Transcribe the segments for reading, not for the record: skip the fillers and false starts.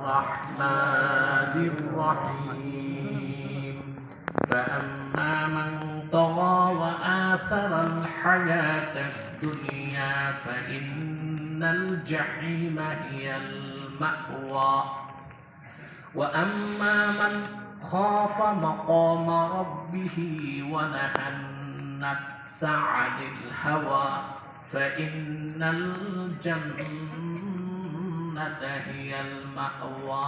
الرحمن الرحيم فأما من طغى وآثر الحياة الدنيا فإن الجحيم هي المأوى وأما من خاف مقام ربه ونهى النفس عن الهوى فإن الجنة هي المأوى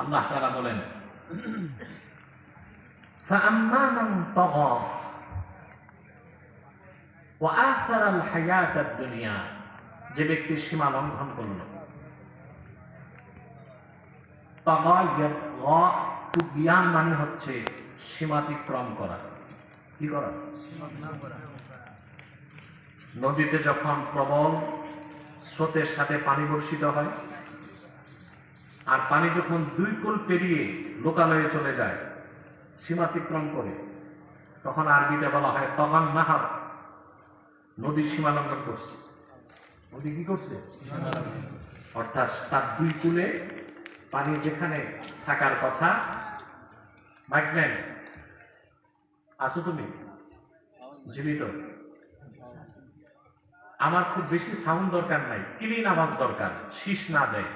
الله تعالى বলেন فأما من طغى وآثر الحياة الدنيا যে ব্যক্তি সীমা লঙ্ঘন করল তুগয়ান মানে হচ্ছে সীমাতিক্রম করা। কি করা? নদীতে যখন প্রবল স্রোতের সাথে পানি বর্ষিত হয় আর পানি যখন দুই কুল পেরিয়ে লোকালয়ে চলে যায় সীমাতিক্রম করে, তখন আরবিতে বলা হয় তগান নাহার, নদী সীমা লঙ্ঘন করছে। নদী কি করছে? অর্থাৎ তার দুই কুলে পানি যেখানে থাকার কথা। মাইকম্যান আছো তুমি? জীবিত? আমার খুব বেশি সাউন্ড দরকার নাই, ক্লিন আওয়াজ দরকার, শীষ না দেয়,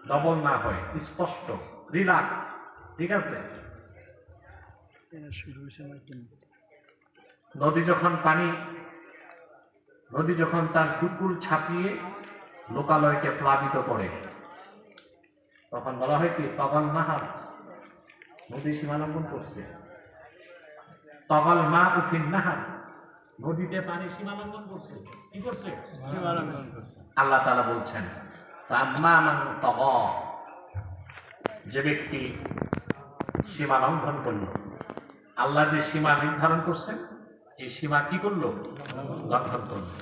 ডবল না হয়, স্পষ্ট, রিল্যাক্স। ঠিক আছে? নদী যখন তার দুকুল ছাপিয়ে লোকালয়কে প্লাবিত করে তখন বলা হয় কি তগল নাহার, নদী সীমালঙ্ঘন করছে। তগল মা উফিন নাহার, নদীতে পানি সীমালঙ্ঘন করছে। কি করছে? সীমালঙ্ঘন করছে। আল্লাহ তাআলা বলছেন আম্মা মান তাগা, যে ব্যক্তি সীমা লঙ্ঘন করলো, আল্লাহ যে সীমা নির্ধারণ করছেন এই সীমা কি করলো? লঙ্ঘন করলো।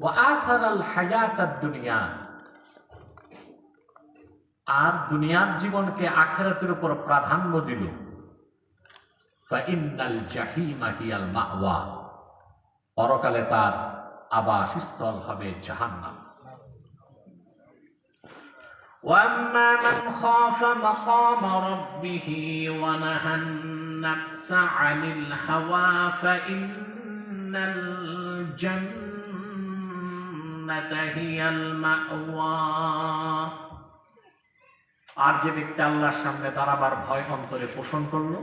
ওয়া আথারাল হায়াতাদ দুনিয়া, আর দুনিয়ার জীবনকে আখিরাতের উপর প্রাধান্য দিল। ফাইন্নাল জাহিমা হিয়াল মাওয়া, পরকালে তার আবাসস্থল হবে জাহান্নাম। وَأَمَّا مَنْ خَافَ مَقَامَ رَبِّهِ وَنَهَى النَّفْسَ عَنِ الْهَوَى فَإِنَّ الْجَنَّةَ هِيَ الْمَأْوَى। আর যে ব্যক্তি আল্লাহর সামনে দাঁড়াবার ভয় অন্তরে পোষণ করলো,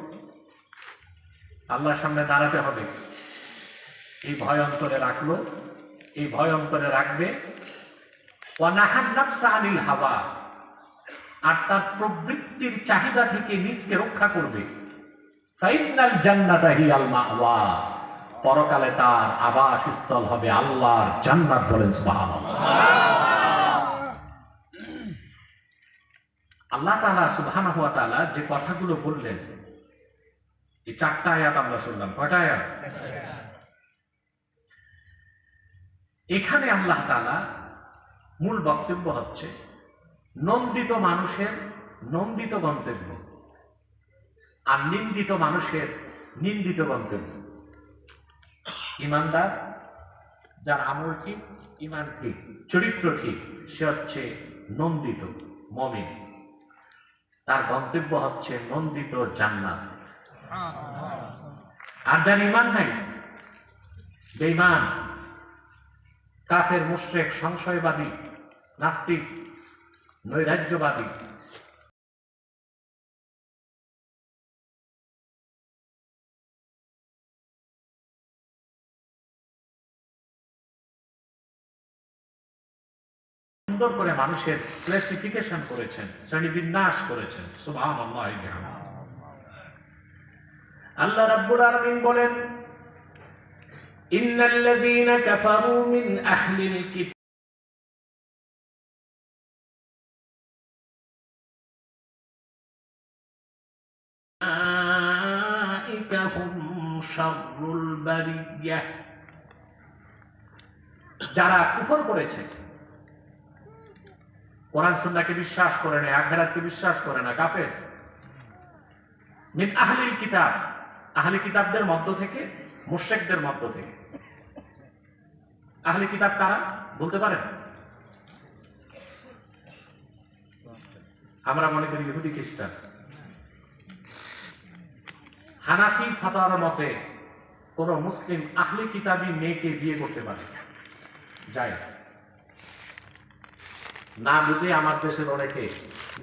আল্লাহর সামনে দাঁড়াতে হবে এই ভয় অন্তরে রাখলো, এই ভয় অন্তরে রাখবে। ওয়ানাহান নাফসা আনিল হাওয়া, আর তার প্রবৃত্তির চাহিদা থেকে নিজকে রক্ষা করবে। ফাইনাল জান্নাতা হিয়াল মাওয়া, পরকালে তার আবাসস্থল হবে আল্লাহর জান্নাত। বলেন সুবহানাল্লাহ। আল্লাহ তাআলা সুবহানাহু ওয়া তাআলা যে কথাগুলো বললেন, এই চারটা আয়াত আমরা শুনলাম। কয়টা আয়াত? এখানে আল্লাহ তাআলা মূল বক্তব্য হচ্ছে নন্দিত মানুষের নন্দিত গন্তব্য আর নিন্দিত মানুষের নিন্দিত গন্তব্য। ইমানদার, যার আমল ঠিক, ইমান ঠিক, চরিত্র ঠিক, সে হচ্ছে নন্দিত মুমিন, তার গন্তব্য হচ্ছে নন্দিত জান্নাত। আর যার ইমান নাই, বেঈমান, কাফের, মুশরিক, সংশয়বাদী, নাস্তিক, নৈরাজ্যবাদী, সুন্দর করে মানুষের ক্লাসিফিকেশন করেছেন, শ্রেণীবিন্যাস করেছেন। সুবহানাল্লাহ। আল্লাহ রাব্বুল আলামিন বলেন ইন্নাল্লাযীনা কাফারু মিন আহলিল কিতাব উলাইকা হুম শাররুল বারিয়াহ, যারা কুফর করেছে, কোরআন সুন্নাহকে বিশ্বাস করে না, আখিরাতকে বিশ্বাস করে না, কাফের। মিন আহলিল কিতাব, আহলি কিতাবদের মধ্য থেকে, মুশরিকদের মধ্য থেকে। আহলি কিতাব কারা বলতে পারেন? আমরা মনে করি ইহুদি খ্রিস্টান। হানাফি ফাতোয়ার মতে কোন মুসলিম আহলে কিতাবী মেয়েকে বিয়ে করতে পারে, জায়েজ। না বুঝে আমার দেশের অনেকে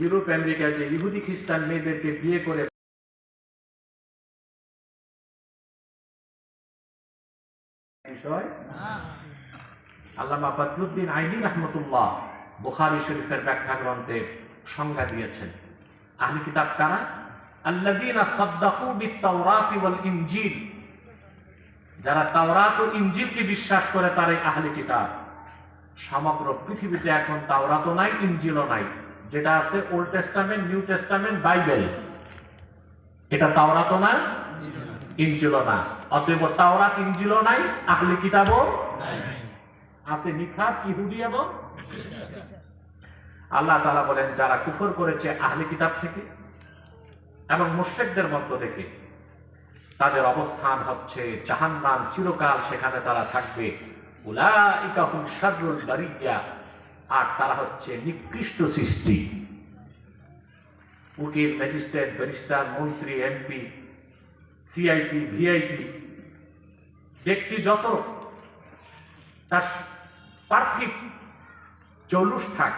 ইউরোপ আমেরিকায় যে ইহুদি খ্রিস্টান মেয়েদেরকে বিয়ে করে বিষয় আল্লামা বদরুদ্দিন আইনি রাহমাতুল্লাহ বুখারী শরীফের ব্যাখ্যা গ্রন্থে সংজ্ঞা দিয়েছেন। আহলে কিতাব কারা? আল্লাযীনা সাদ্দাকু বিত-তাওরাতি ওয়াল ইনজিল, যারা তাওরাত ও ইনজিলকে বিশ্বাস করে তারাই আহলে কিতাব। সমগ্র পৃথিবীতে এখন তাওরাতও নাই, ইনজিলও নাই। যেটা আছে old testament, new testament, Bible, এটা তাওরাতও না, ইনজিলও না। অতএব তাওরাত ইনজিলও নাই, আহলে কিতাবও নাই, আছে নিখাত ইহুদি এবং আল্লাহ তাআলা বলেন যারা কুফর করেছে আহলে কিতাব থেকে এবং মুশরিকদের মধ্য থেকে, তাদের অবস্থান হচ্ছে জাহান্নাম, চিরকাল সেখানে তারা থাকবে। উলাইকা হুম শাররুল বারিয়া, আর তারা হচ্ছে নিকৃষ্ট সৃষ্টি। উকিল, ম্যাজিস্ট্রেট, ব্যারিস্টার, মন্ত্রী, এমপি, সিআইপি, ভিআইপি, ব্যক্তি যত তার পার্থিব চৌলুস থাক,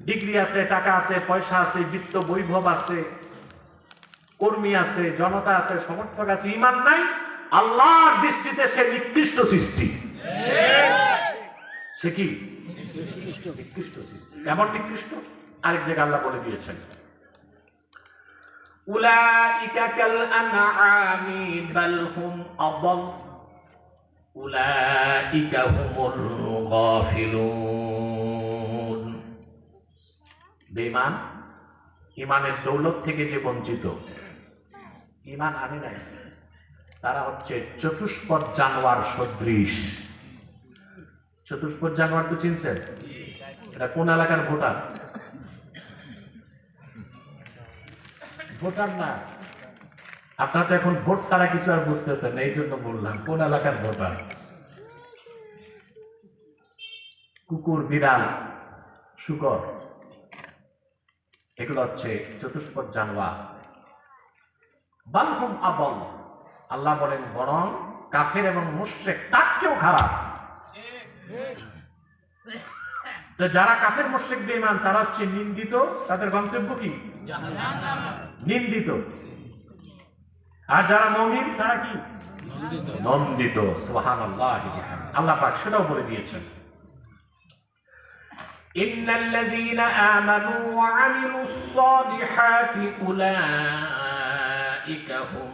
ডিগ্রি আছে, টাকা আছে, পয়সা আছে, বিত্ত বৈভব আছে, কর্মী আছে, জনতা আছে, সমর্থক আছে, ঈমান নাই, আল্লাহর দৃষ্টিতে সে নিকৃষ্ট সৃষ্টি। সে কি নিকৃষ্ট সৃষ্টি। কেমন নিকৃষ্ট? আরেক জায়গায় আল্লাহ বলে দিয়েছেন, উলাইকা কাল আনআমি বাল হুম আদাল উলাইকা হুমুল গাফিলুন। বেঈমান ঈমানের দৌলত থেকে যে বঞ্চিত, ঈমান আনে নাই, তারা হচ্ছে চতুষ্পদ জানোয়ার সদৃশ। চতুষ্পদ জানোয়ার তো চিনছেন? এটা কোন এলাকার ভোটার? ভোটার না, আপনার তো এখন ভোট ছাড়া কিছু আর বুঝতেছেন, এই জন্য বললাম কোন এলাকার ভোটার। কুকুর, বিড়াল, শূকর, এগুলো হচ্ছে চতুষ্পদ জানোয়ার। বাল হুম আদল, আল্লাহ বলেন বরং কাফের এবং মুশরিক তার চেয়েও খারাপ। তো যারা কাফের, মুশরিক, বেঈমান তারা হচ্ছে নিন্দিত, তাদের গন্তব্য কি? নিন্দিত। আর যারা মুমিন তারা কি? নন্দিত। সুবহানাল্লাহ, আল্লাহ পাক সেটাও বলে দিয়েছেন, ইন্নাল্লাযীনা আমানু ওয়া আমিলুস সালিহাতি উলাইকা হুম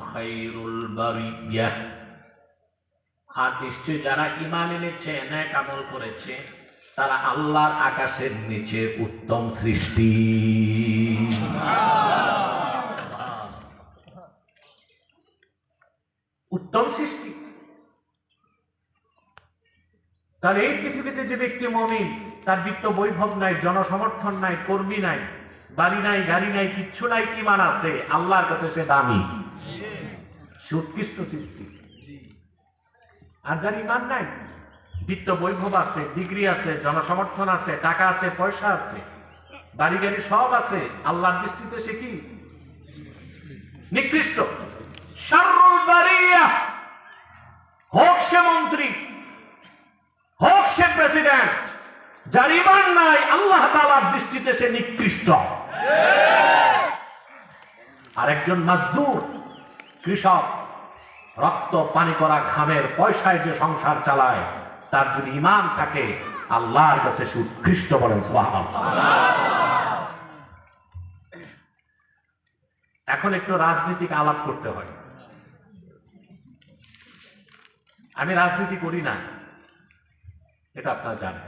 খায়রুল বারিয়াহ। আর নিশ্চয় যারা ঈমান এনেছে, নেক আমল করেছে, তারা আল্লাহর আকাশের নিচে উত্তম সৃষ্টি। উত্তম সৃষ্টি। তাহলে এই পৃথিবীতে যে ব্যক্তি মুমিন, তার বিত্ত বৈভব নাই, জনসমর্থন নাই, কর্মী নাই, বাড়ি নাই, গাড়ি নাই, কিচ্ছু নাই, ঈমান আছে, আল্লাহর কাছে সে দামি, সে উৎকৃষ্ট সৃষ্টি। আর যার ঈমান নাই, বিত্ত বৈভব আছে, ডিগ্রি আছে, জনসমর্থন আছে, টাকা আছে, পয়সা আছে, বাড়ি গাড়ি সব আছে, আল্লাহর দৃষ্টিতে সে কি? নিকৃষ্ট। শাররুল বারিয়া, হোক সে মন্ত্রী, হোক সে প্রেসিডেন্ট, যার ঈমান নাই, আল্লাহ তাআলার দৃষ্টিতে সে নিকৃষ্ট। আর একজন মজদুর, কৃষক, রক্ত পানি করা ঘামের পয়সায় যে সংসার চালায়, তার যদি ঈমান থাকে, আল্লাহর কাছে সে উৎকৃষ্ট। বলেন সুবহানাল্লাহ। এখন একটু রাজনৈতিক আলাপ করতে হয়। আমি রাজনীতি করি না, এটা আপনারা জানেন।